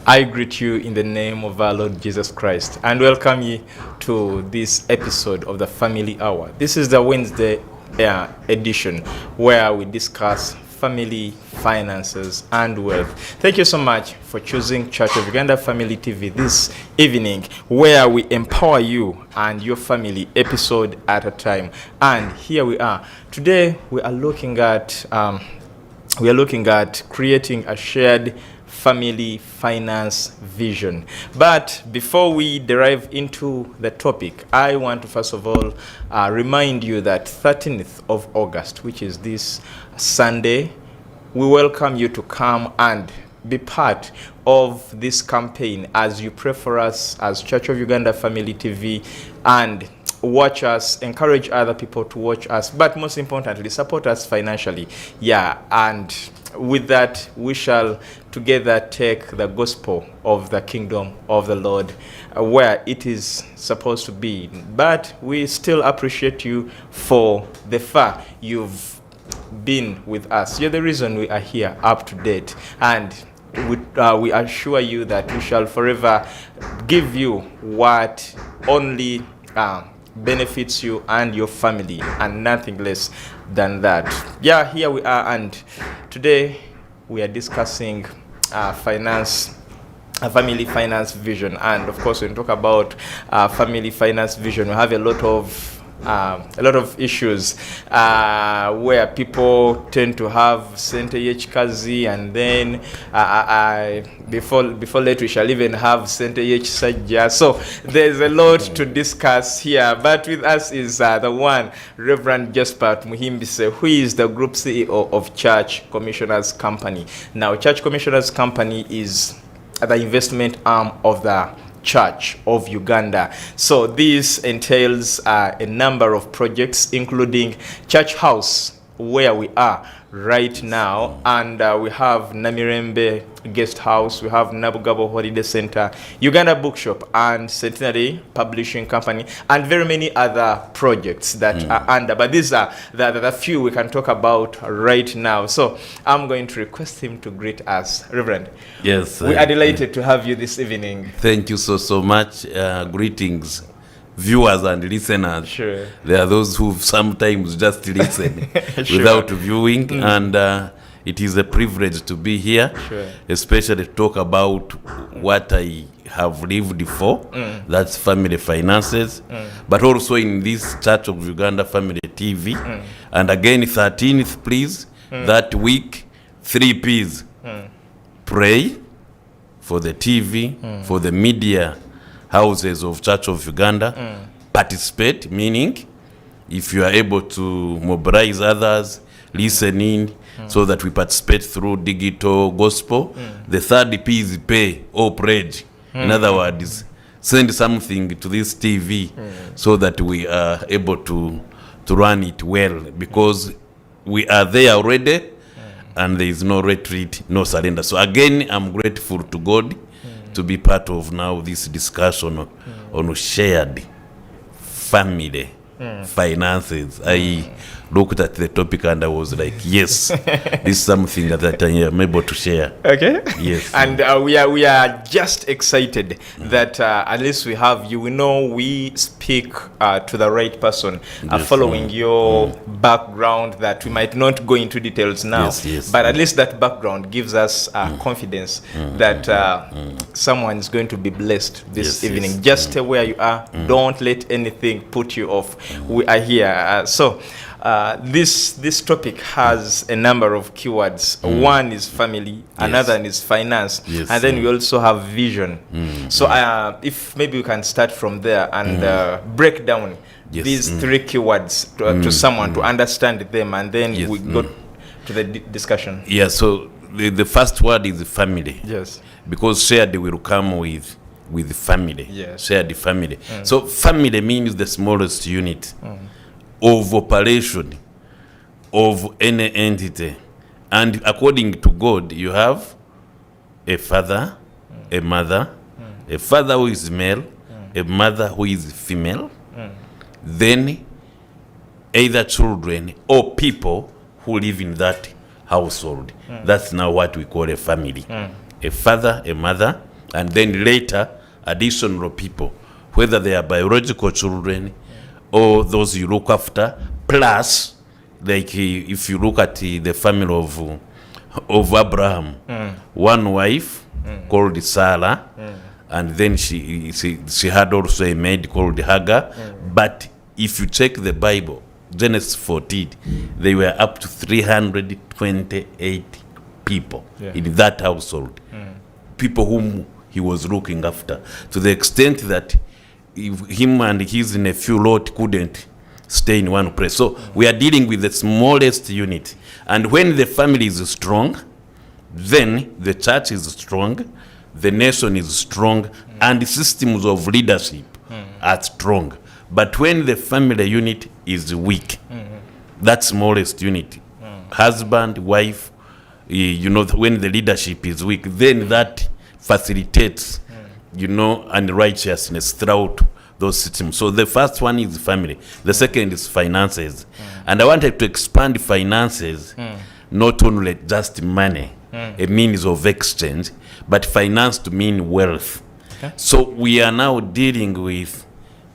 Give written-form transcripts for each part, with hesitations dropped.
I greet you in the name of our Lord Jesus Christ and welcome you to this episode of the Family Hour. This is the Wednesday edition where we discuss family, finances, and wealth. Thank you so much for choosing Church of Uganda Family TV this evening, where we empower you and your family episode at a time. And here we are. Today we are looking at creating a shared family finance vision. But before we dive into the topic, I want to first of all remind you that 13th of August, which is this Sunday, we welcome you to come and be part of this campaign as you pray for us as Church of Uganda Family TV and watch us, encourage other people to watch us, but most importantly, support us financially. And with that, we shall together take the gospel of the kingdom of the Lord where it is supposed to be. But we still appreciate you for the far you've been with us. You're the reason we are here up to date. And we assure you that we shall forever give you what only benefits you and your family, and nothing less than that. Here we are, and today we are discussing family finance vision. And of course, when we talk about family finance vision, we have a lot of issues where people tend to have CCHCL, and then before late we shall even have CCHCL. So there's a lot to discuss here. But with us is the one, Rev Jasper Tumuhimbise, who is the Group CEO of Church Commissioners Company. Now, Church Commissioners Company is the investment arm of the Church of Uganda. So this entails a number of projects, including Church House, where we are right now, and we have Namirembe Guest House, we have Nabugabo Holiday Center, Uganda Bookshop, and Centenary Publishing Company, and very many other projects that are under. But these are the few we can talk about right now. So I'm going to request him to greet us. Reverend. Yes. We are delighted to have you this evening. Thank you so much. Greetings, viewers and listeners. Sure. There are those who sometimes just listen without viewing, and it is a privilege to be here, especially to talk about what I have lived for, that's family finances, but also in this Church of Uganda Family TV. And again, 13th, please, that week, 3 P's. Pray for the TV, for the media houses of Church of Uganda. Participate, meaning if you are able to mobilize others, listen in, so that we participate through digital gospel. The 3rd P is pay or pledge. In other words, send something to this TV so that we are able to run it well, because we are there already, and there is no retreat, no surrender. So again, I'm grateful to God to be part of now this discussion on shared family finances. I looked at the topic and I was like, yes, this is something that I am able to share. Okay. Yes. And we are just excited that at least we have you. We know we speak to the right person, following your background, that we might not go into details now. Yes. But at least that background gives us confidence that someone is going to be blessed this evening. Just stay where you are. Don't let anything put you off. We are here. This topic has a number of keywords. One is family, another is finance, and then we also have vision. So if maybe we can start from there and break down these 3 keywords to someone to understand them, and then we go to the discussion. So the first word is family. Yes. Because shared will come with family. Yes. Shared family. So family means the smallest unit of operation of any entity. And according to God, you have a father, a mother, a father who is male, a mother who is female, then either children or people who live in that household. That's now what we call a family. A father, a mother, and then later additional people, whether they are biological children or those you look after, plus, like if you look at the family of Abraham, one wife called Sarah, and then she had also a maid called Hagar. But if you check the Bible, Genesis 14, they were up to 328 people in that household, people whom he was looking after, to the extent that him and his nephew Lot couldn't stay in one place. So we are dealing with the smallest unit. And when the family is strong, then the church is strong, the nation is strong, and the systems of leadership are strong. But when the family unit is weak, that smallest unit, husband, wife, when the leadership is weak, then that facilitates, unrighteousness throughout those systems. So the first one is family. The second is finances. And I wanted to expand finances, not only just money, a means of exchange, but finance to mean wealth. Okay. So we are now dealing with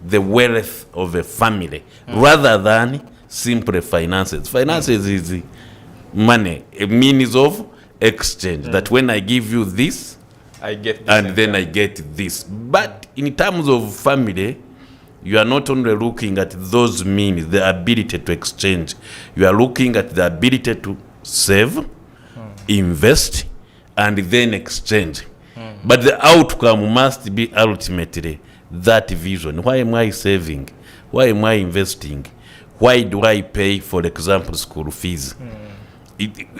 the wealth of a family rather than simple finances. Finances is money, a means of exchange, that when I give you this, I get this, and then I get this. But in terms of family, you are not only looking at those means, the ability to exchange, you are looking at the ability to save, invest, and then exchange. But the outcome must be ultimately that vision. Why am I saving? Why am I investing? Why do I pay, for example, school fees?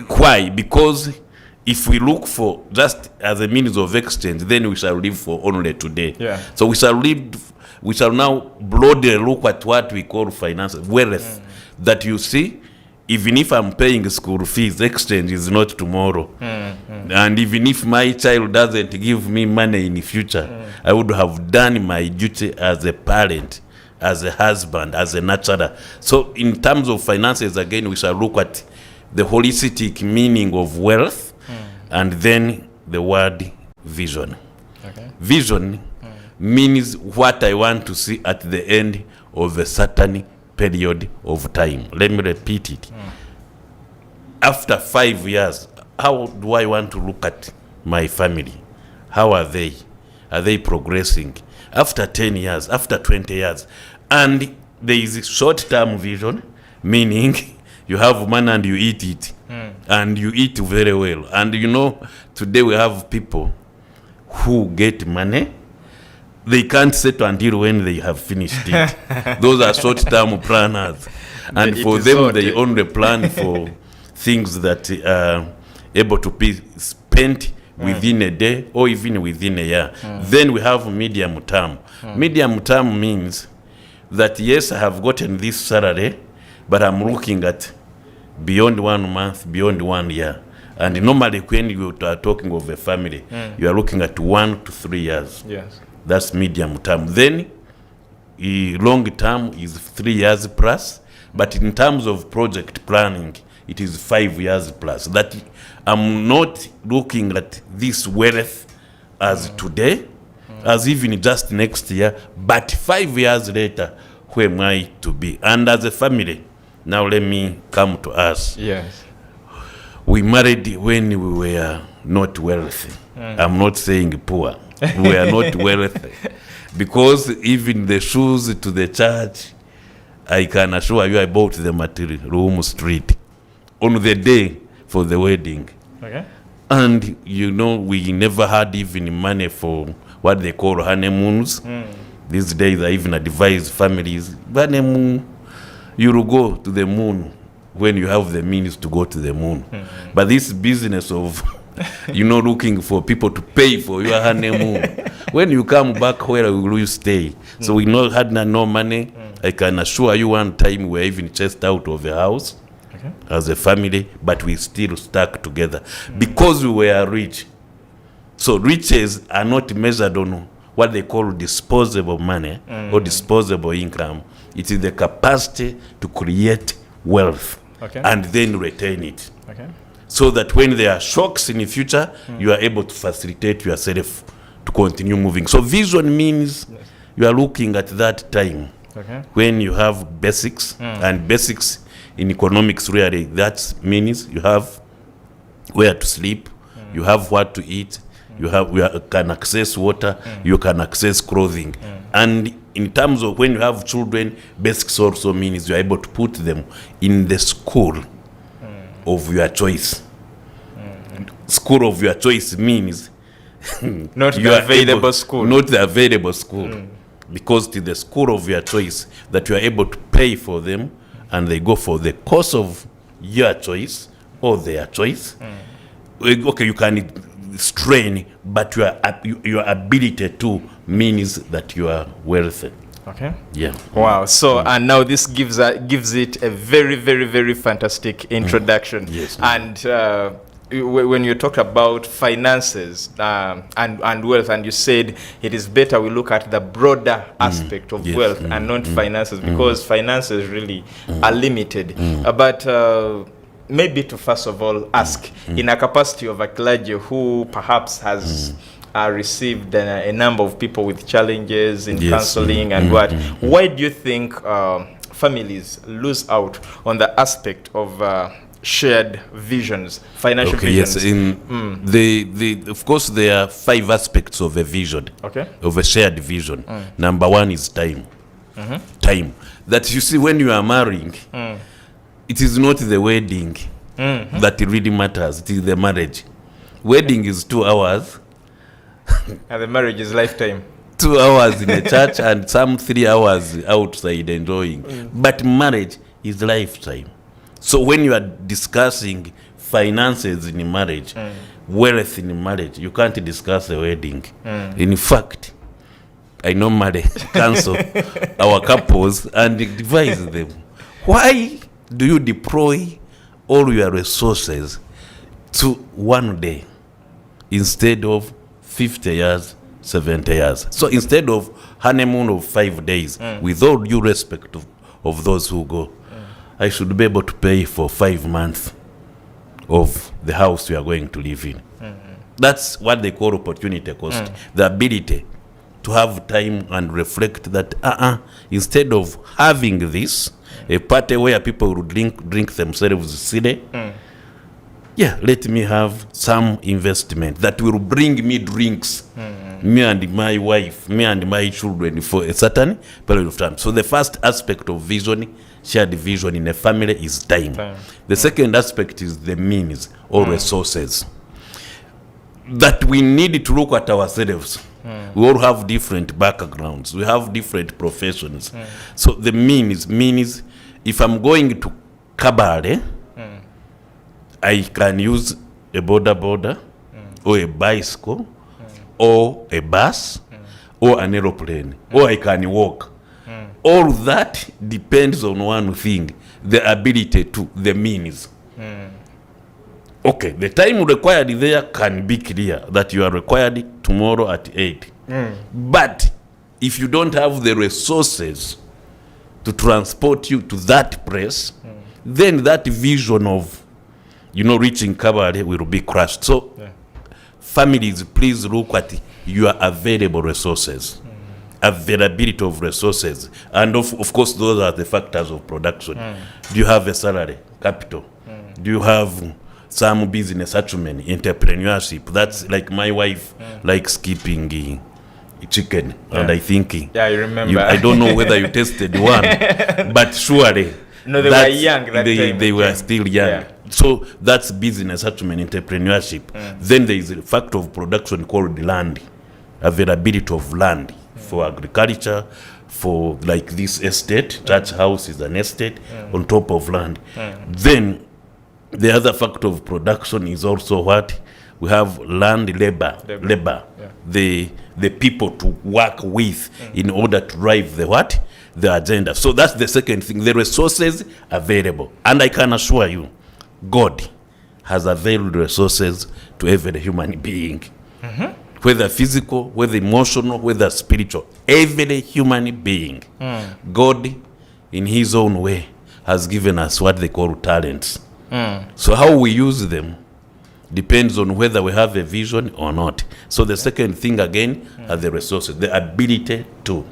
Why? Because if we look for just as a means of exchange, then we shall live for only today. Yeah. So we shall now broadly look at what we call finance, wealth. That you see, even if I'm paying school fees, exchange is not tomorrow. And even if my child doesn't give me money in the future, I would have done my duty as a parent, as a husband, as a nurturer. So in terms of finances, again, we shall look at the holistic meaning of wealth, and then the word vision. Okay. Vision means what I want to see at the end of a certain period of time. Let me repeat it. After 5 years, how do I want to look at my family? How are they? Are they progressing? After 10 years, after 20 years. And there is short-term vision, meaning you have money and you eat it. And you eat very well. And today we have people who get money. They can't settle until when they have finished it. Those are short-term planners. And for them, they only plan for things that are able to be spent within a day or even within a year. Then we have medium term. Medium term means that, yes, I have gotten this salary, but I'm looking at beyond 1 month, beyond 1 year. And normally when you are talking of a family, you are looking at 1 to 3 years. Yes. That's medium term. Then long term is 3 years plus. But in terms of project planning, it is 5 years plus. That I'm not looking at this wealth as today, as even just next year, but 5 years later, where am I to be? And as a family, now let me come to us. Yes. We married when we were not wealthy. I'm not saying poor. We are not wealthy. Because even the shoes to the church, I can assure you I bought them at Room Street on the day for the wedding. Okay. And we never had even money for what they call honeymoons. These days I even advise families, honeymoon, you will go to the moon when you have the means to go to the moon. But this business of, looking for people to pay for your honeymoon, when you come back, where will you stay? So we had no money. I can assure you one time we were even chased out of the house as a family, but we still stuck together because we were rich. So riches are not measured on what they call disposable money or disposable income. It is the capacity to create wealth and then retain it. So that when there are shocks in the future, you are able to facilitate yourself to continue moving. So vision means you are looking at that time when you have basics, and basics in economics really, that means you have where to sleep, you have what to eat, you can access water, you can access clothing. And in terms of when you have children, basics also means you are able to put them in the school of your choice. School of your choice means not the available school. Not the available school. Because to the school of your choice that you are able to pay for them, and they go for the course of your choice or their choice. Okay, you can strain, but your ability to means that you are wealthy. Okay. Yeah. Wow. So and now this gives it a very, very, very fantastic introduction. Yes. And when you talk about finances and wealth, and you said it is better we look at the broader aspect of wealth and not finances, because finances really are limited. But maybe to first of all ask, in a capacity of a clergy who perhaps has received a number of people with challenges in counseling and why do you think families lose out on the aspect of shared visions, financial visions? Yes, of course there are 5 aspects of a vision, of a shared vision. Number 1 is time. Time. That you see when you are marrying, it is not the wedding that really matters, it is the marriage. Wedding is 2 hours. And the marriage is lifetime. 2 hours in a church and some 3 hours outside enjoying. But marriage is lifetime. So when you are discussing finances in marriage, wealth in marriage, you can't discuss a wedding. In fact, I normally cancel our couples and advise them. Why do you deploy all your resources to one day instead of 50 years, 70 years? So instead of honeymoon of 5 days, with all due respect of those who go, I should be able to pay for 5 months of the house we are going to live in. That's what they call opportunity cost. The ability to have time and reflect that instead of having this, a party where people will drink themselves silly, let me have some investment that will bring me drinks, me and my wife, me and my children for a certain period of time. So the first aspect of vision, shared vision in a family, is time. The second aspect is the means or resources. That we need to look at ourselves. We all have different backgrounds. We have different professions. So the means, if I'm going to Kabale, I can use a boda or a bicycle or a bus or an aeroplane, or I can walk. All that depends on one thing, the ability to, the means. Okay, the time required there can be clear that you are required tomorrow at 8. But if you don't have the resources to transport you to that place, then that vision of, reaching Kabale will be crushed. So families, please look at your available resources. Availability of resources, and of course those are the factors of production. Do you have a salary, capital? Do you have some business acumen, entrepreneurship? That's like my wife likes keeping chicken, and I think I remember. I don't know whether you tasted one, but surely no, they were young that time. They were still young. So that's business acumen, entrepreneurship. Then there is a factor of production called land, availability of land for agriculture, for like this estate. Church house is an estate on top of land. Then the other factor of production is also what we have: land, labor. The people to work with in order to drive the agenda. So that's the second thing, the resources available. And I can assure you, God has availed resources to every human being. Whether physical, whether emotional, whether spiritual, every human being, God in his own way has given us what they call talents. So how we use them depends on whether we have a vision or not. So the second thing again are the resources, the ability to.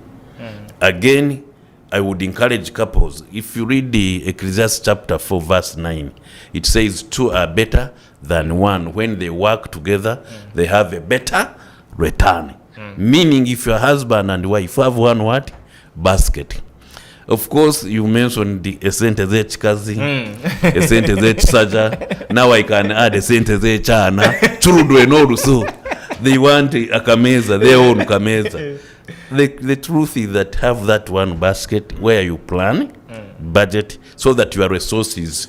Again, I would encourage couples, if you read the Ecclesiastes chapter 4 verse 9, it says 2 are better than 1. When they work together, they have a better return. Meaning if your husband and wife have one what? Basket. Of course, you mentioned the esente kazi, esente saja. Now I can add esente chana. Churudwe norusu. They want a kameza, their own kameza. The truth is that have that one basket where you plan, budget, so that your resources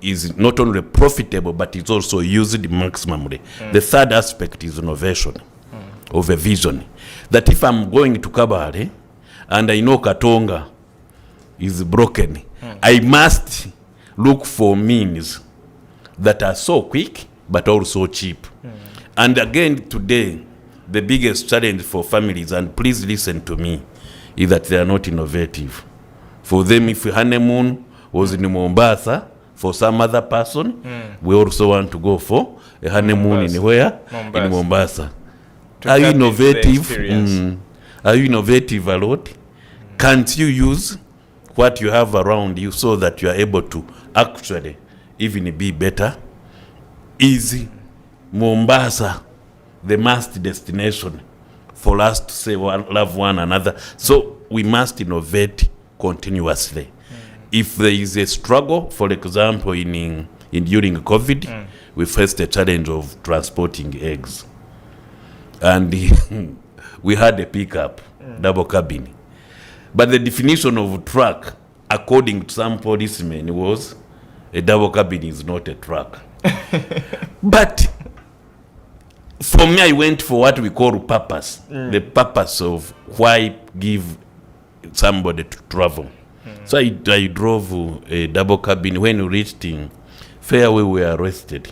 is not only profitable, but it's also used maximally. The third aspect is innovation of a vision. That if I'm going to Kabale and I know Katonga is broken, I must look for means that are so quick but also cheap. And again today, the biggest challenge for families, and please listen to me, is that they are not innovative. For them, if honeymoon was in Mombasa, for some other person, we also want to go for a honeymoon in where? In Mombasa. Are you innovative? Are you innovative a lot? Can't you use what you have around you so that you are able to actually even be better? Is Mombasa the must destination for us to say love one another? So we must innovate continuously. If there is a struggle, for example, in during COVID, we faced a challenge of transporting eggs. And we had a pickup, double cabin. But the definition of truck, according to some policemen, was a double cabin is not a truck. But for me, I went for what we call purpose. The purpose of why give somebody to travel. So I drove a double cabin. When we reached in Fairway, we were arrested.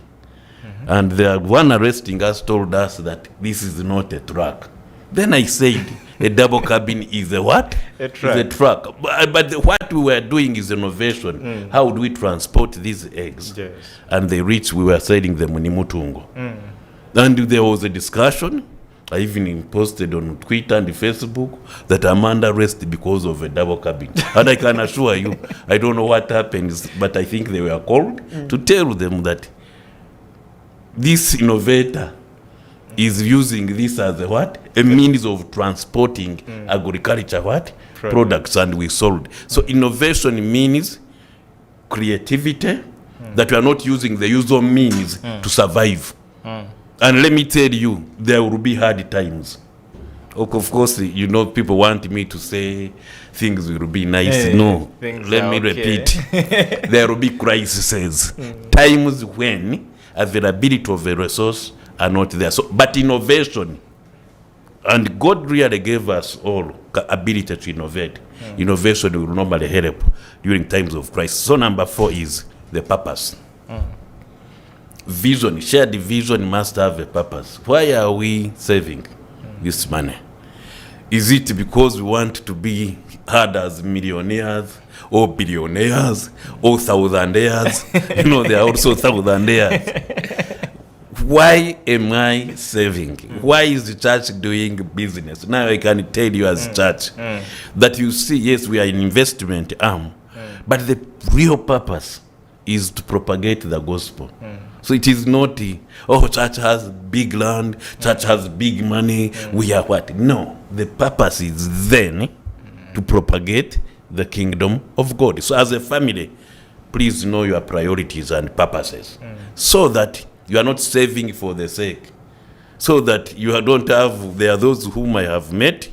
And the one arresting us told us that this is not a truck. Then I said, a double cabin is a what? A truck. It's a truck. But what we were doing is innovation. How do we transport these eggs? Yes. And they reached, we were selling them in Mutungo. And there was a discussion. I even posted on Twitter and Facebook that I'm under arrest because of a double cabin. And I can assure you, I don't know what happened, but I think they were called to tell them that this innovator is using this as a what? A means of transporting agriculture what? Products, and we sold. So innovation means creativity, that we are not using the usual means to survive. And let me tell you, there will be hard times. Of course, you know, people want me to say things will be nice. No, let me repeat. There will be crises. Times when availability of a resource are not there. So, but innovation, and God really gave us all ability to innovate. Innovation will normally help during times of crisis. So number 4 is the purpose. Vision, shared vision must have a purpose. Why are we saving this money? Is it because we want to be heard as millionaires or billionaires or thousandaires? You know, there are also thousandaires. Why am I saving? Why is the church doing business? Now I can tell you as church that you see, yes, we are an investment arm, but the real purpose is to propagate the gospel. So it is not, church has big land, church has big money, we are what? No, the purpose is then to propagate the kingdom of God. So as a family, please know your priorities and purposes, so that you are not saving for the sake, so that you don't have, there are those whom I have met,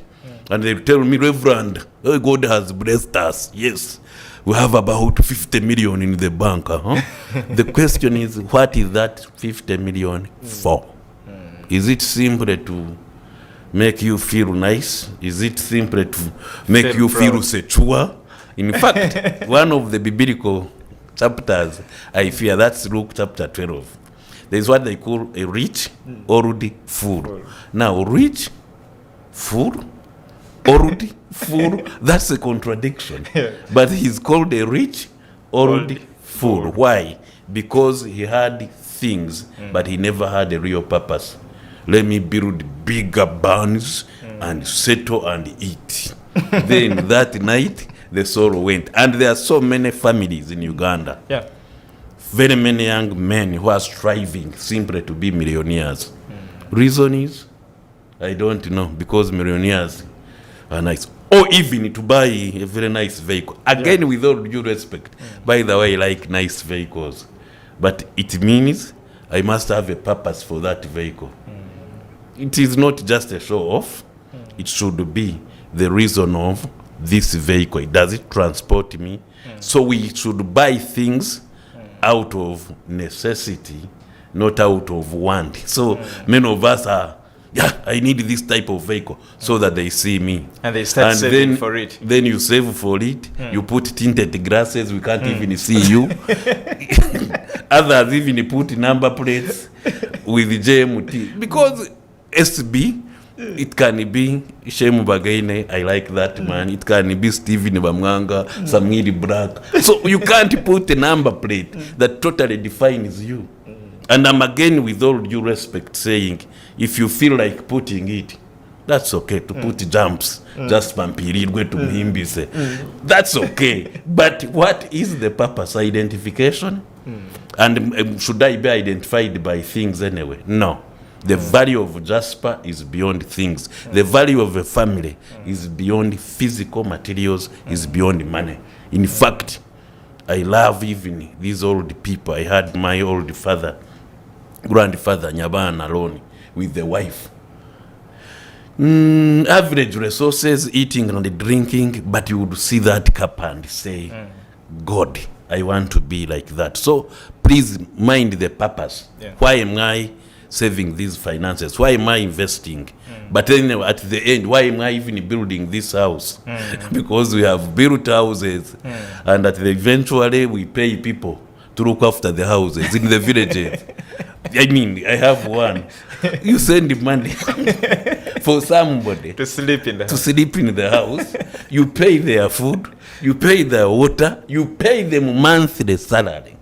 and they tell me, Reverend, God has blessed us. Yes, we have about 50 million in the bank. The question is, what is that 50 million for? Is it simply to make you feel nice? Is it simply to make you feel secure? In fact, one of the biblical chapters, I fear, that's Luke chapter 12. There's what they call a rich, already full. Now, rich, full, already full, that's a contradiction. But he's called a rich, already full. Why? Because he had things, but he never had a real purpose. Let me build bigger barns and settle and eat. Then that night, the soul went. And there are so many families in Uganda. Yeah. Very many young men who are striving simply to be millionaires. Reason is, I don't know, because millionaires are nice. Or even to buy a very nice vehicle. Again, with all due respect, by the way, I like nice vehicles. But it means I must have a purpose for that vehicle. It is not just a show off. It should be the reason of this vehicle. Does it transport me? So we should buy things out of necessity, not out of want. So many of us are, I need this type of vehicle so that they see me. And they start saving for it. Then you save for it. You put tinted glasses, we can't even see you. Others even put number plates with JMT. Because SB, it can be Shemu Bagaine, I like that man. It can be Steven Bamwanga, Samiri Black. So you can't put a number plate that totally defines you. And I'm again, with all due respect, saying, if you feel like putting it, that's okay to put jumps, just Pampirirwe Tumuhimbise. That's okay. But what is the purpose? Identification? And should I be identified by things anyway? No. The value of Jasper is beyond things. The value of a family is beyond physical materials, is beyond money. In fact, I love even these old people. I had my old grandfather, Nyabana alone, with the wife. Average resources, eating and drinking, but you would see that cup and say, God, I want to be like that. So please mind the purpose. Yeah. Why am I saving these finances? Why am I investing? But then at the end, why am I even building this house? Because we have built houses, and eventually we pay people to look after the houses in the villages. I mean, I have one. You send money for somebody to sleep in the house. You pay their food, you pay their water, you pay them monthly salary.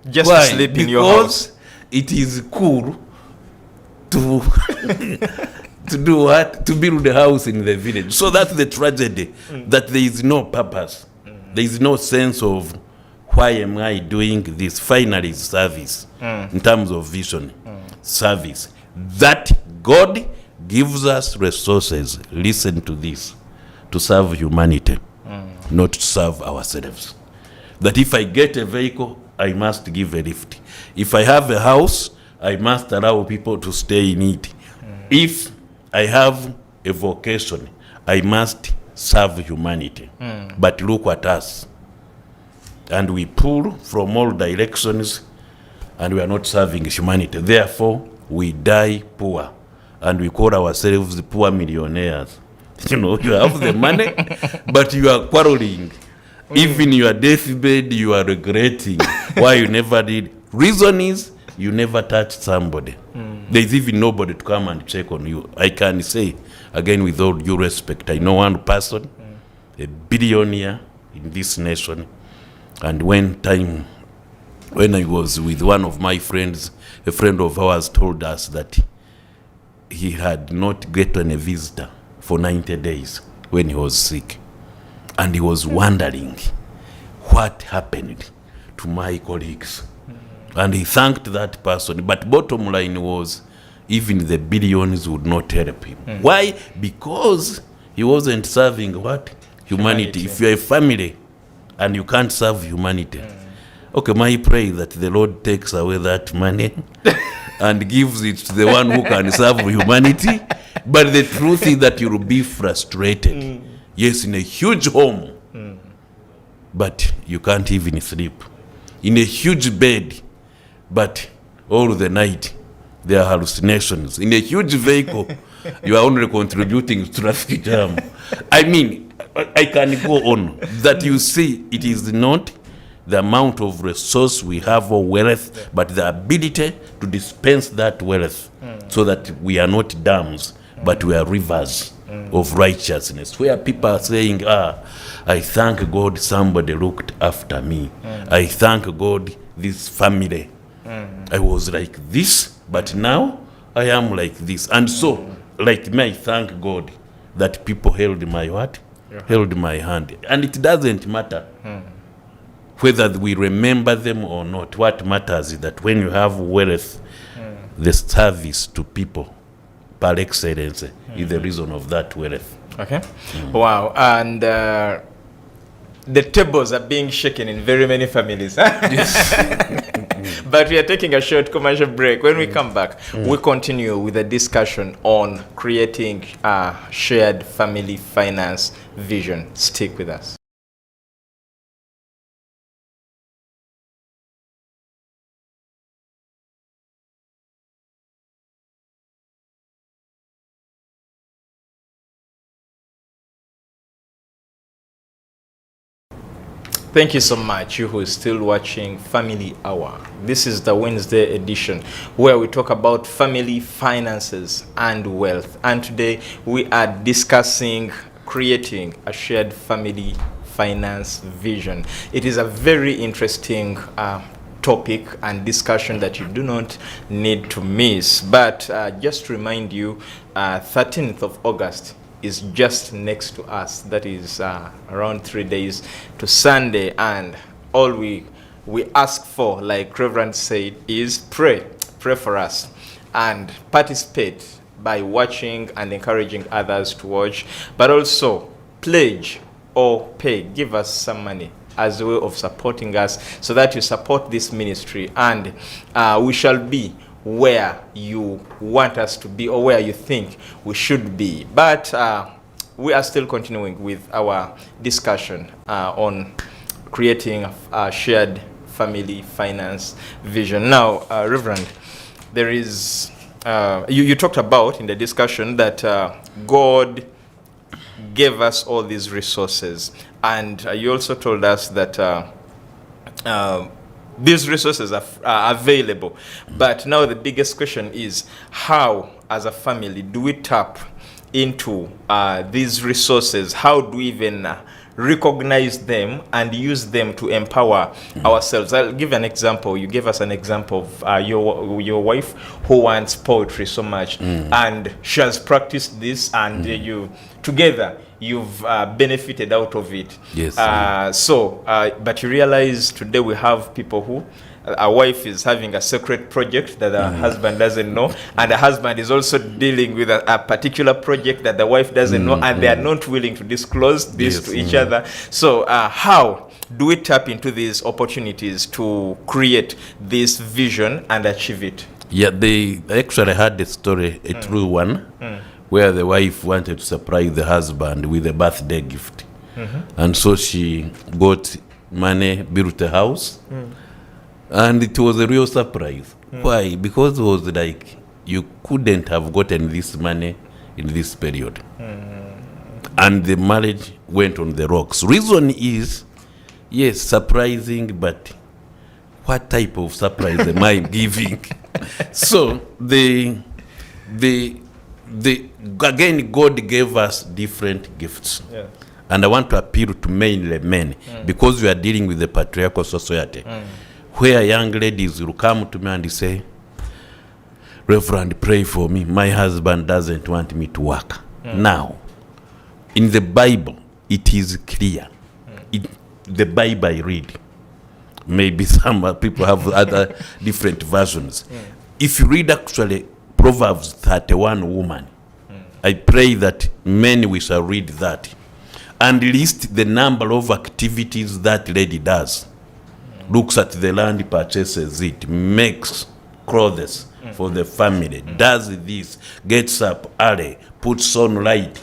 Just to sleep in your house. It is cool to to do what? To build a house in the village. So that's the tragedy, that there is no purpose. There is no sense of why am I doing this? Finally, service in terms of vision. Service. That God gives us resources, listen to this, to serve humanity, not to serve ourselves. That if I get a vehicle, I must give a lift. If I have a house, I must allow people to stay in it. If I have a vocation, I must serve humanity. But look at us. And we pull from all directions, and we are not serving humanity. Therefore, we die poor, and we call ourselves poor millionaires. You know, you have the money, but you are quarreling. Even your deathbed, you are regretting why you never did. Reason is, you never touched somebody. There is even nobody to come and check on you. I can say, again, with all due respect, I know one person, a billionaire in this nation. And when I was with one of my friends, a friend of ours told us that he had not gotten a visitor for 90 days when he was sick. And he was wondering what happened to my colleagues. And he thanked that person. But bottom line was, even the billions would not help him. Why? Because he wasn't serving what? Humanity. If you're a family and you can't serve humanity, okay, my pray that the Lord takes away that money and gives it to the one who can serve humanity. But the truth is that you'll be frustrated. Yes, in a huge home, but you can't even sleep. In a huge bed, but all the night there are hallucinations. In a huge vehicle, you are only contributing to traffic jam. I mean, I can go on. That you see, it is not the amount of resource we have or wealth, but the ability to dispense that wealth so that we are not dams, but we are rivers of righteousness, where people are saying, I thank God somebody looked after me. I thank God this family I was like this, but now I am like this. And so, like me, I thank God that people held my what? Held my hand. And it doesn't matter whether we remember them or not. What matters is that when you have wealth, the service to people par excellence is the reason of that wealth. Okay. Wow. And the tables are being shaken in very many families. But we are taking a short commercial break. When we come back, we continue with a discussion on creating a shared family finance vision. Stick with us. Thank you so much, you who is still watching Family Hour. This is the Wednesday edition where we talk about family finances and wealth. And today we are discussing creating a shared family finance vision. It is a very interesting topic and discussion that you do not need to miss. But just to remind you, 13th of August is just next to us. That is around 3 days to Sunday, and all we ask for, like Reverend said, is pray for us and participate by watching and encouraging others to watch, but also pledge or pay, give us some money as a way of supporting us so that you support this ministry, and we shall be where you want us to be or where you think we should be. But we are still continuing with our discussion on creating a shared family finance vision. Now, Reverend, there is, you talked about in the discussion that God gave us all these resources, and you also told us that these resources are available. But now the biggest question is, how as a family do we tap into these resources? How do we even recognize them and use them to empower ourselves? I'll give an example. You gave us an example of your wife who wants poetry so much, and she has practiced this, and you together you've benefited out of it. Yes. But you realize today we have people who, a wife is having a secret project that the husband doesn't know, and the husband is also dealing with a particular project that the wife doesn't know, and they are not willing to disclose this to each other. So how do we tap into these opportunities to create this vision and achieve it? Yeah, they actually had a story, a true one, where the wife wanted to surprise the husband with a birthday gift. And so she got money, built a house, and it was a real surprise. Why? Because it was like, you couldn't have gotten this money in this period. And the marriage went on the rocks. Reason is, yes, surprising, but what type of surprise am I giving? So again, God gave us different gifts. Yeah. And I want to appeal to mainly men, because we are dealing with the patriarchal society, where young ladies will come to me and say, Reverend, pray for me. My husband doesn't want me to work. Now, in the Bible, it is clear. The Bible I read, maybe some people have other different versions. If you read actually Proverbs 31 woman, I pray that men we shall read that and list the number of activities that lady does. Looks at the land, purchases it, makes clothes for the family, does this, gets up early, puts on light.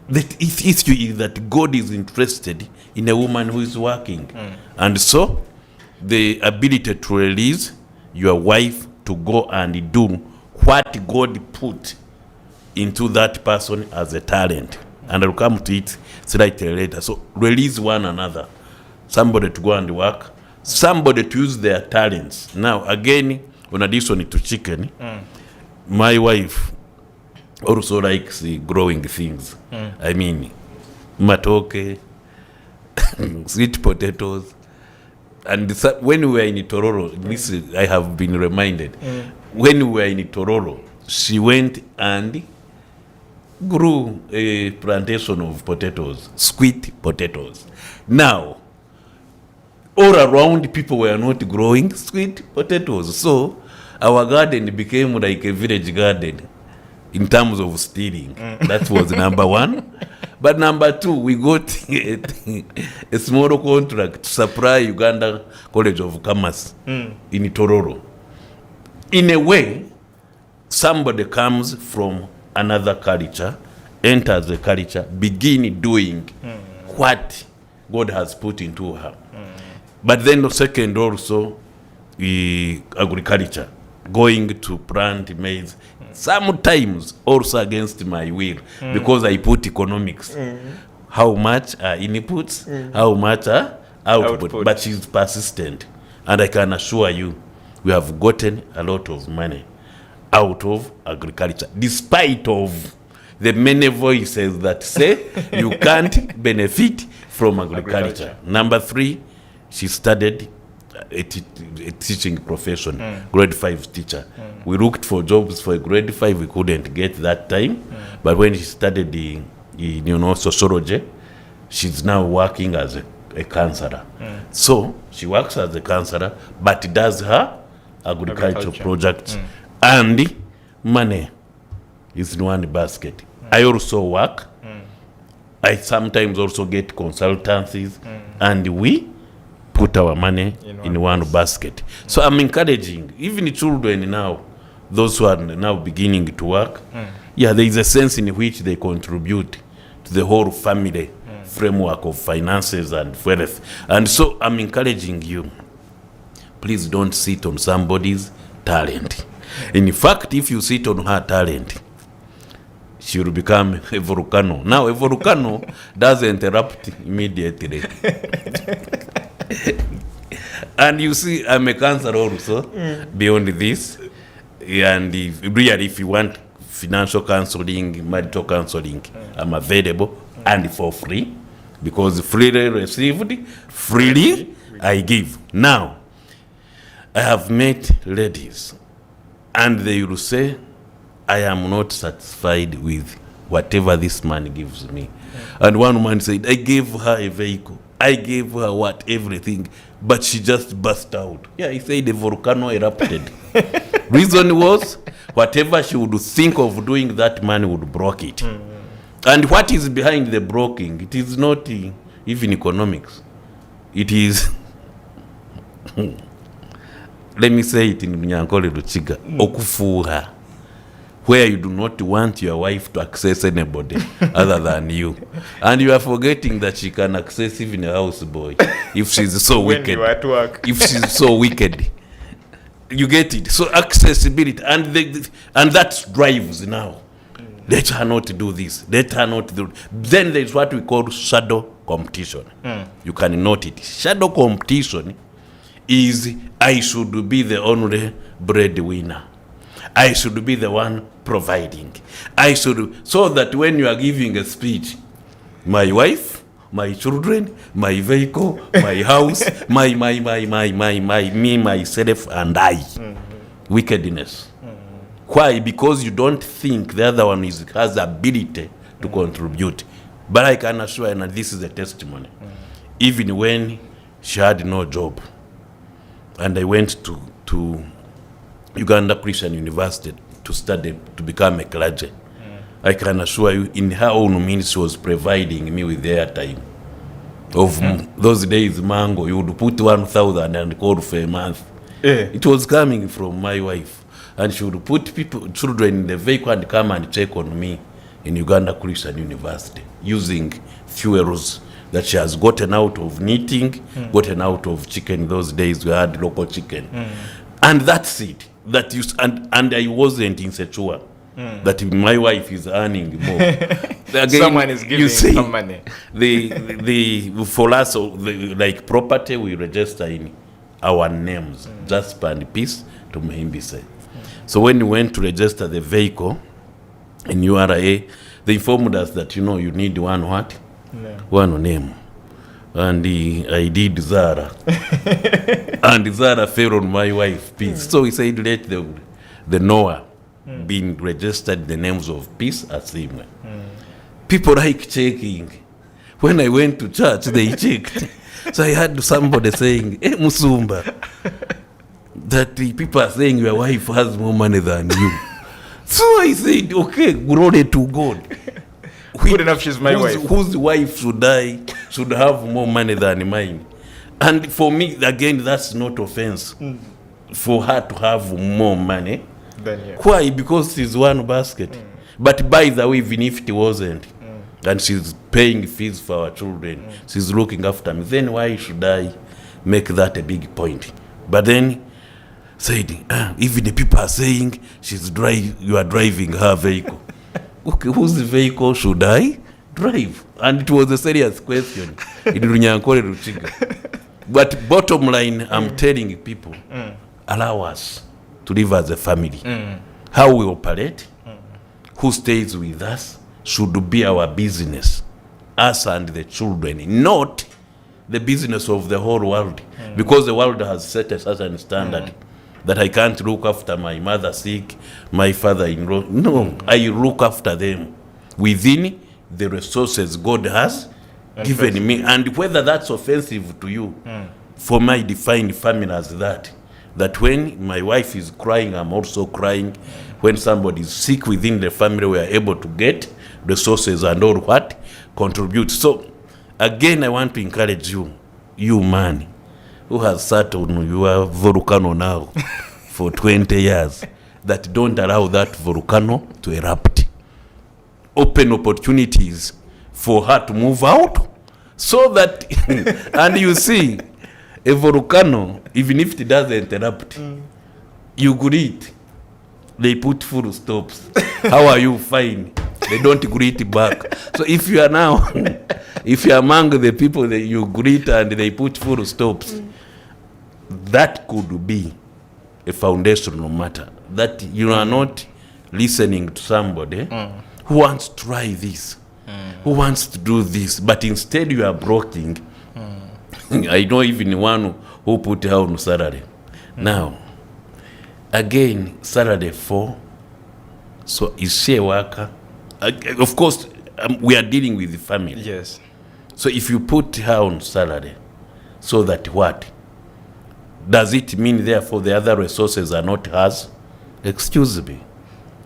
The issue is that God is interested in a woman who is working. And so the ability to release your wife to go and do what God put into that person as a talent. And I'll come to it slightly later. So release one another. Somebody to go and work, somebody to use their talents. Now, again, in addition to chicken, my wife also likes growing things. I mean, matoke, sweet potatoes, And when we were in Tororo, this I have been reminded, when we were in Tororo, she went and grew a plantation of potatoes, sweet potatoes. Now, all around people were not growing sweet potatoes. So our garden became like a village garden in terms of stealing. That was number one. But number two, we got a small contract to supply Uganda College of Commerce in Tororo. In a way, somebody comes from another culture, enters the culture, begin doing what God has put into her. But then the second also, agriculture, going to plant maize, sometimes also against my will, because I put economics. How much are inputs, how much are output. But she's persistent. And I can assure you, we have gotten a lot of money out of agriculture, despite of the many voices that say you can't benefit from agriculture. Number three, she studied a teaching profession, grade 5 teacher. We looked for jobs for grade 5, we couldn't get that time. But when she studied sociology, she's now working as a counselor. So she works as a counselor, but does her agricultural projects. And money is in one basket. I also work. I sometimes also get consultancies, and we put our money in one basket. So I'm encouraging even children now, those who are now beginning to work. There is a sense in which they contribute to the whole family framework of finances and wealth. And so I'm encouraging you, please don't sit on somebody's talent. In fact, if you sit on her talent, she will become a volcano. Now, a volcano doesn't erupt immediately. And you see, I'm a counselor also, beyond this. And if you want financial counseling, marital counseling, I'm available, and for free, because freely received, freely I give. Now, I have met ladies, and they will say, I am not satisfied with whatever this man gives me. And one woman said, I gave her a vehicle, I gave her everything, but she just burst out. He said the volcano erupted. Reason was, whatever she would think of doing, that man would block it. And what is behind the blocking? It is not even economics. It is, let me say it in Nyankole Luchiga, okufuha, where you do not want your wife to access anybody other than you. And you are forgetting that she can access even a houseboy if she's so wicked. When you are at work. If she's so wicked. You get it? So accessibility. And that drives now. Let her not do this. Let her not do. Then there's what we call shadow competition. You can note it. Shadow competition is, I should be the only breadwinner. I should be the one providing. So that when you are giving a speech, my wife, my children, my vehicle, my house, me, myself, and I. Wickedness. Why? Because you don't think the other one has ability to contribute. But I can assure you, and this is a testimony, even when she had no job, and I went to Uganda Christian University to study, to become a clergy. I can assure you, in her own means, she was providing me with airtime. Of those days, mango, you would put 1,000 and call for a month. It was coming from my wife. And she would put children in the vehicle and come and check on me in Uganda Christian University, using fuels that she has gotten out of knitting, gotten out of chicken. Those days we had local chicken. And that's it. And I wasn't insecure that my wife is earning more. Again, someone is giving some money. For us, like property, we register in our names, Jasper and Peace Tumuhimbise. So when we went to register the vehicle in URA, they informed us that, you need one what? One name. and I did Zara. And Zara fell on my wife, Peace. So he said, let the Noah being registered the names of Peace as him. People like checking. When I went to church, they checked. So I had somebody saying, hey, Musumba, that the people are saying your wife has more money than you. So I said, okay, glory to God. Good enough, she's my wife. Whose wife should have more money than mine? And for me, again, that's not offense. For her to have more money. Why? Because she's one basket. But by the way, even if it wasn't, and she's paying fees for our children, she's looking after me, then why should I make that a big point? But then said, even the people are saying you are driving her vehicle. Okay, whose vehicle should I drive? And it was a serious question. But bottom line, I'm telling people, allow us to live as a family. How we operate, who stays with us, should be our business, us and the children, not the business of the whole world. Because the world has set a certain standard that I can't look after my mother sick, my father-in-law. No, I look after them within the resources God has given me. And whether that's offensive to you, for my defined family as that when my wife is crying, I'm also crying. When somebody is sick within the family, we are able to get resources and all what contribute. So again, I want to encourage you man, who has sat on your volcano now for 20 years, that don't allow that volcano to erupt. Open opportunities for her to move out, so that, and you see, a volcano, even if it doesn't erupt, you greet, they put full stops. How are you? Fine. They don't greet back. So if you are now, if you are among the people that you greet and they put full stops, that could be a foundational matter. That you are not listening to somebody who wants to try this, who wants to do this, but instead you are blocking. I know even one who put her on salary. Now, again, salary 4. So is she a worker? Of course, we are dealing with the family. Yes. So if you put her on salary, so that what? Does it mean therefore the other resources are not hers? Excuse me.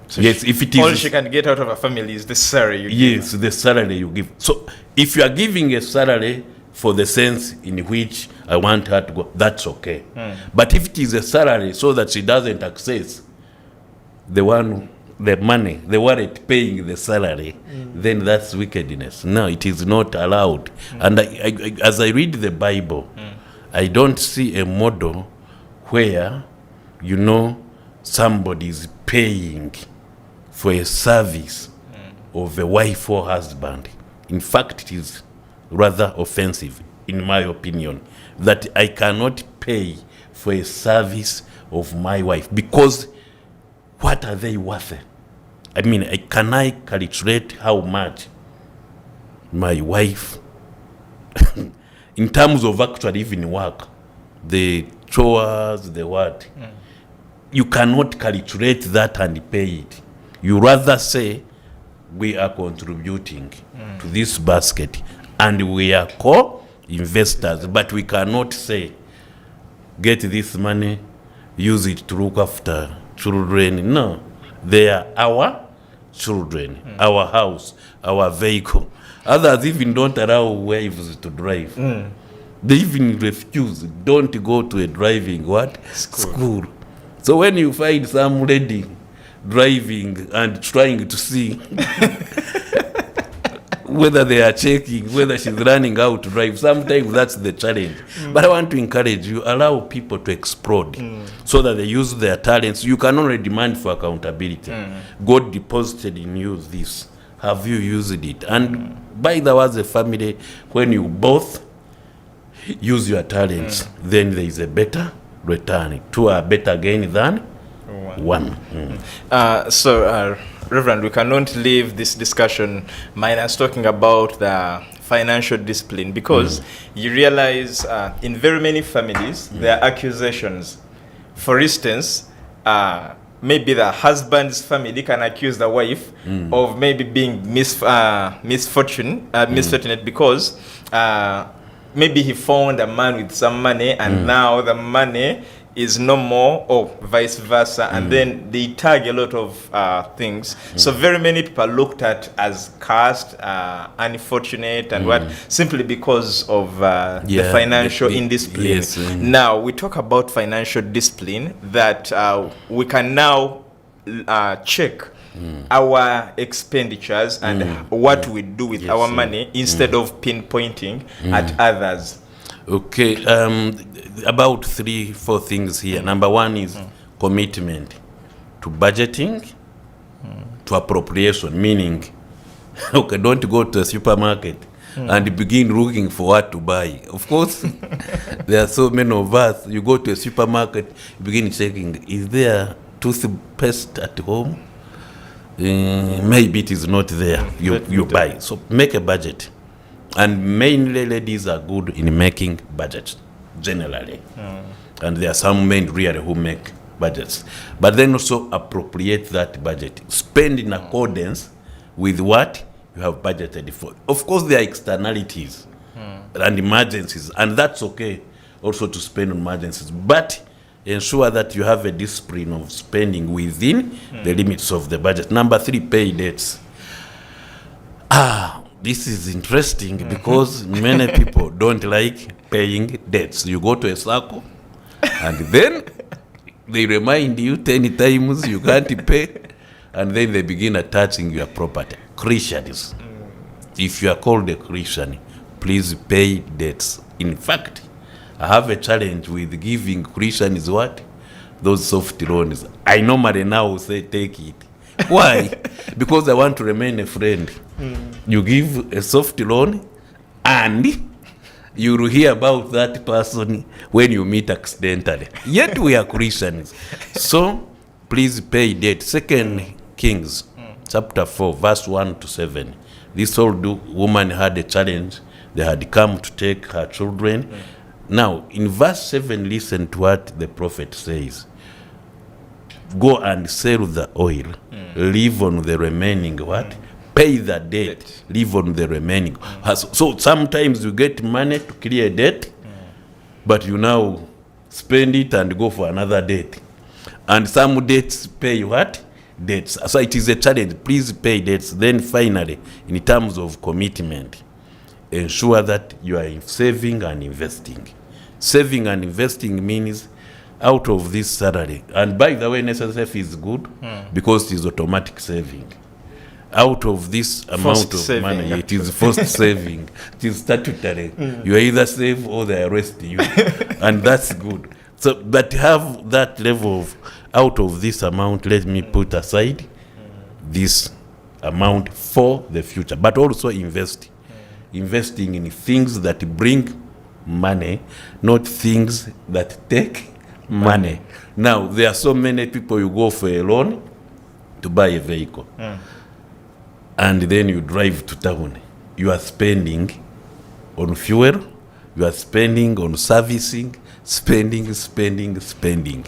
So yes, if it is all she can get out of a family is the salary you give. Yes, the salary you give. So if you are giving a salary for the sense in which I want her to go, that's okay. But if it is a salary so that she doesn't access the money, the wallet paying the salary, then that's wickedness. No, it is not allowed. And I, as I read the Bible, I don't see a model where, somebody is paying for a service of a wife or husband. In fact, it is rather offensive, in my opinion, that I cannot pay for a service of my wife, because what are they worth? I mean, can I calculate how much my wife, in terms of actually even work, the chores, the what, you cannot calculate that and pay it. You rather say, we are contributing to this basket and we are co-investors, but we cannot say, get this money, use it to look after children. No, they are our children, our house, our vehicle. Others even don't allow wives to drive. They even refuse, don't go to a driving school. So when you find some lady driving and trying to see whether they are checking, whether she's running out to drive, sometimes that's the challenge. But I want to encourage you, allow people to explode so that they use their talents. You can only demand for accountability. God deposited in you this. Have you used it? And by the way, as a family, when you both use your talents, then there is a better return. Two are better gain than one. Reverend, we cannot leave this discussion minus talking about the financial discipline, because you realize in very many families there are accusations. For instance, maybe the husband's family can accuse the wife of maybe being misfortunate because maybe he found a man with some money and now the money is no more, or vice versa, and then they tag a lot of things. So very many people are looked at as cursed, unfortunate, and what, simply because of the financial indiscipline. Yes, now we talk about financial discipline, that we can now check our expenditures and what we do with our money instead of pinpointing at others. Okay, about 3-4 things here. Number one is commitment to budgeting, to appropriation, meaning, okay, don't go to a supermarket and begin looking for what to buy. Of course, there are so many of us, you go to a supermarket, you begin checking, is there toothpaste at home? Maybe it is not there, you buy. So make a budget. And mainly ladies are good in making budgets, generally. And there are some men really who make budgets. But then also appropriate that budget. Spend in accordance with what you have budgeted for. Of course, there are externalities and emergencies, and that's okay also to spend on emergencies. But ensure that you have a discipline of spending within the limits of the budget. Number 3, pay debts. This is interesting because many people don't like paying debts. You go to a circle and then they remind you 10 times you can't pay, and then they begin attaching your property. Christians, if you are called a Christian, please pay debts. In fact, I have a challenge with giving Christians what? Those soft loans. I normally now say take it. Why? Because I want to remain a friend. You give a soft loan and you will hear about that person when you meet accidentally. Yet we are Christians. So please pay debt. 2 Kings chapter 4 verse 1 to 7. This old woman had a challenge. They had come to take her children. Now in verse 7, listen to what the prophet says. Go and sell the oil, live on the remaining what? Pay the debt, live on the remaining. So sometimes you get money to clear debt, but you now spend it and go for another debt. And some debts pay what? Debts. So it is a challenge. Please pay debts. Then finally, in terms of commitment, ensure that you are saving and investing. Saving and investing means out of this salary, and by the way, NSSF is good because it is automatic saving. Out of this amount Forced of saving. money, it is forced saving. It is statutory. You either save or they arrest you, and that's good. So, but have that level of out of this amount, let me put aside this amount for the future, but also investing in things that bring money, not things that take money. Now, there are so many people, you go for a loan to buy a vehicle. And then you drive to town. You are spending on fuel. You are spending on servicing, spending.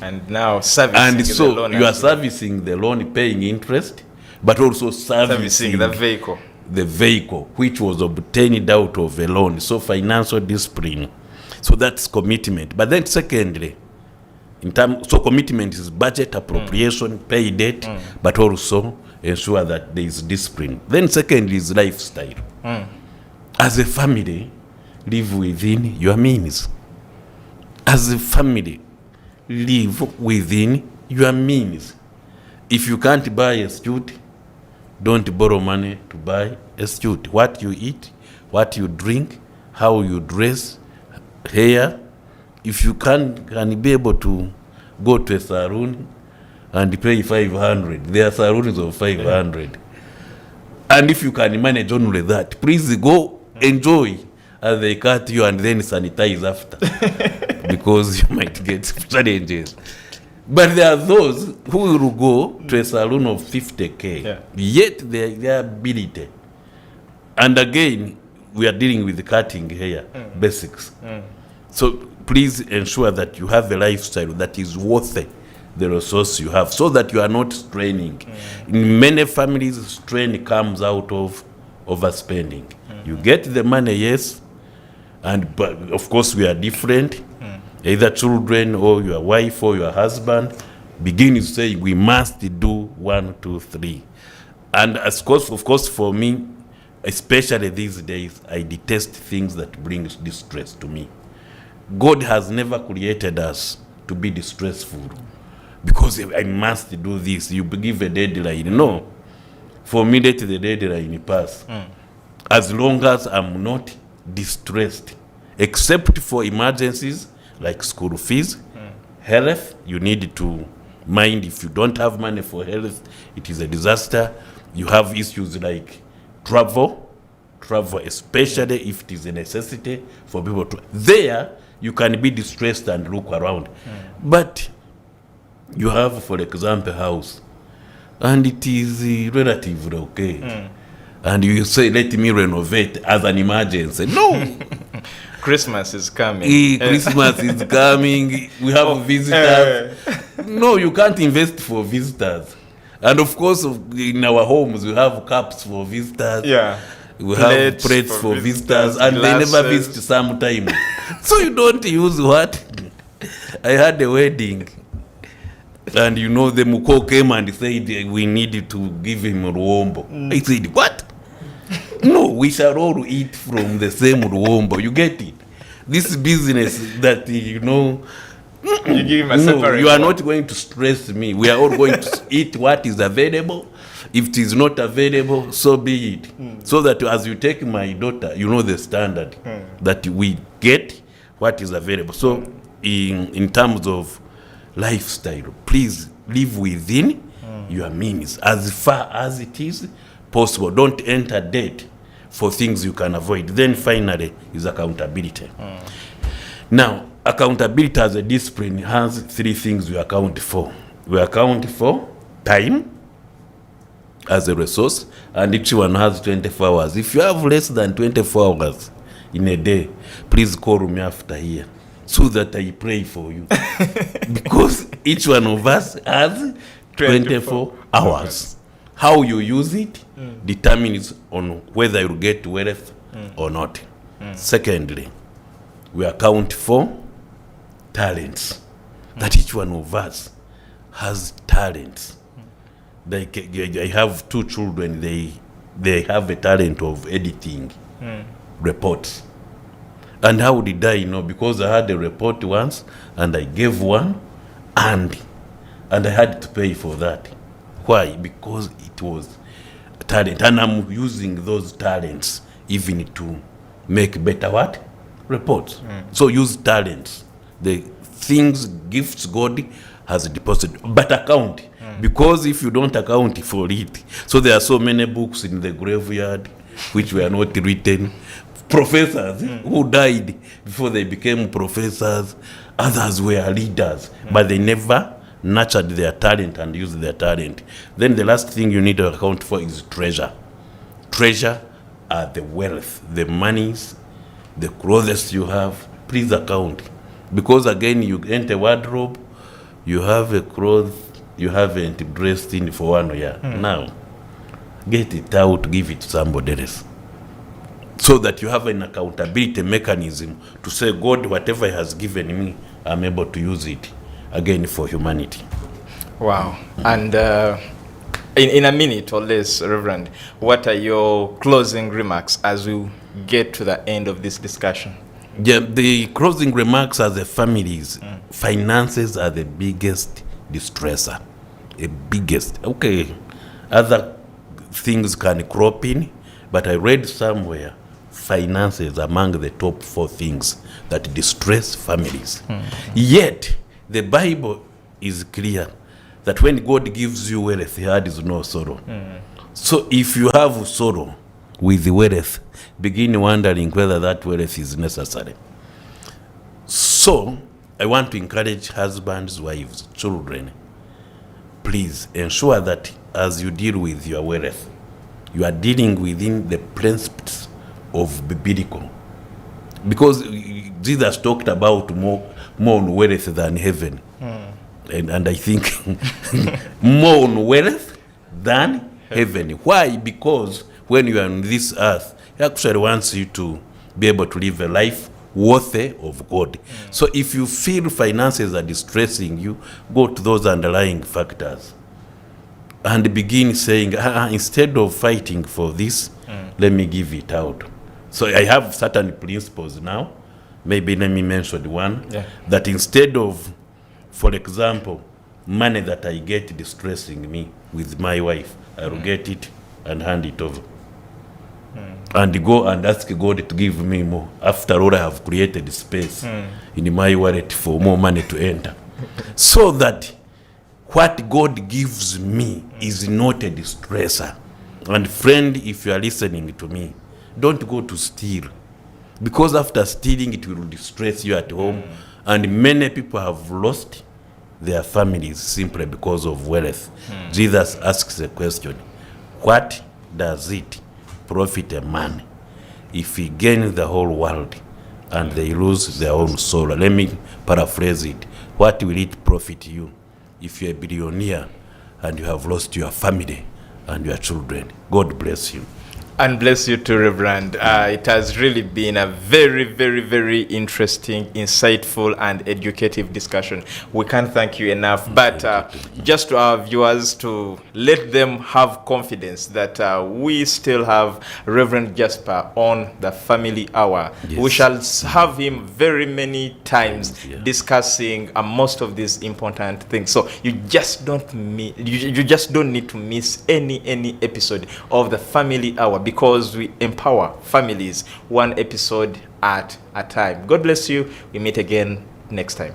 And now servicing And so the loan. you are servicing the loan, paying interest, but also servicing the vehicle. The vehicle, which was obtained out of a loan. So financial discipline. So that's commitment. But then secondly, so commitment is budget, appropriation, pay debt, but also ensure that there is discipline. Then secondly is lifestyle. As a family, live within your means. As a family, live within your means. If you can't buy a suit, don't borrow money to buy a suit. What you eat, what you drink, how you dress, hair. If you can be able to go to a saloon and pay 500, there are saloons of 500. And if you can manage only that, please go enjoy as they cut you and then sanitize after, because you might get challenges. But there are those who will go to a salon of 50K, yet their ability. And again, we are dealing with cutting hair, basics. So please ensure that you have a lifestyle that is worth the resource you have, so that you are not straining. In many families, strain comes out of overspending. You get the money, yes, but of course we are different. Either children or your wife or your husband begin to say, we must do 1, 2, 3. And of course, for me, especially these days, I detest things that bring distress to me. God has never created us to be distressful because I must do this. You give a deadline. No. For me, let the deadline pass. As long as I'm not distressed, except for emergencies like school fees, health, you need to mind if you don't have money for health, it is a disaster. You have issues like travel, especially if it is a necessity for people to. There, you can be distressed and look around. But you have, for example, house, and it is relatively okay. And you say, let me renovate as an emergency. No. Christmas is coming. Christmas is coming. We have visitors. No, you can't invest for visitors. And of course, in our homes, we have cups for visitors. We have plates for visitors. And glasses. They never visit sometimes. So you don't use what? I had a wedding. And the Muko came and said, we need to give him ruombo. I said, what? No, we shall all eat from the same ruombo. You get it? This business that, you give him a separate you are not going to stress me. We are all going to eat what is available. If it is not available, so be it. So that as you take my daughter, the standard that we get what is available. So in terms of lifestyle, please live within your means as far as it is possible. Don't enter debt for things you can avoid. Then finally is accountability. Now, accountability as a discipline has 3 things we account for. We account for time as a resource, and each one has 24 hours. If you have less than 24 hours in a day, please call me after here so that I pray for you. Because each one of us has 24 hours. How you use it determines on whether you get wealth or not. Secondly, we account for talents. That each one of us has talents. I have 2 children. They have a talent of editing reports. And how did I know? Because I had a report once, and I gave one, and I had to pay for that. Why? Because it was a talent, and I'm using those talents even to make better what? Reports. So use talents. The things, gifts God has deposited, but account. Because if you don't account for it, so there are so many books in the graveyard which were not written. Professors who died before they became professors. Others were leaders, but they never nurtured their talent and used their talent. Then the last thing you need to account for is treasure. Treasure are the wealth, the monies, the clothes you have. Please account. Because again, you enter wardrobe, you have a cloth you haven't dressed in for 1 year. Now, get it out, give it to somebody else. So that you have an accountability mechanism to say, God, whatever He has given me, I'm able to use it again for humanity. Wow. And in a minute or less, Reverend, what are your closing remarks as we get to the end of this discussion? Yeah, the closing remarks as a family is finances are the biggest distressor. The biggest. Okay, other things can crop in, but I read somewhere finances among the top 4 things that distress families. Yet, the Bible is clear that when God gives you wealth, He adds no sorrow. So if you have sorrow with wealth, begin wondering whether that wealth is necessary. So I want to encourage husbands, wives, children. Please ensure that as you deal with your wealth, you are dealing within the principles of biblical. Because Jesus talked about more on wealth than heaven. And I think more on wealth than heaven. Why? Because when you are on this earth, he actually wants you to be able to live a life worthy of God. So if you feel finances are distressing you, go to those underlying factors and begin saying, instead of fighting for this, let me give it out. So I have certain principles now. Maybe let me mention one. That instead of, for example, money that I get distressing me with my wife, I will get it and hand it over. And go and ask God to give me more. After all, I have created space in my wallet for more money to enter. So that what God gives me is not a distresser. And friend, if you are listening to me, don't go to steal. Because after stealing, it will distress you at home. And many people have lost their families simply because of wealth. Jesus asks a question: what does it profit a man if he gains the whole world and they lose their own soul? Let me paraphrase it. What will it profit you if you're a billionaire and you have lost your family and your children? God bless you. And bless you too, Reverend. It has really been a very, very, very interesting, insightful, and educative discussion. We can't thank you enough. But just to our viewers, to let them have confidence that we still have Reverend Jasper on the Family Hour. Yes. We shall have him very many times discussing most of these important things. So you just don't you just don't need to miss any episode of the Family Hour, because we empower families one episode at a time. God bless you. We meet again next time.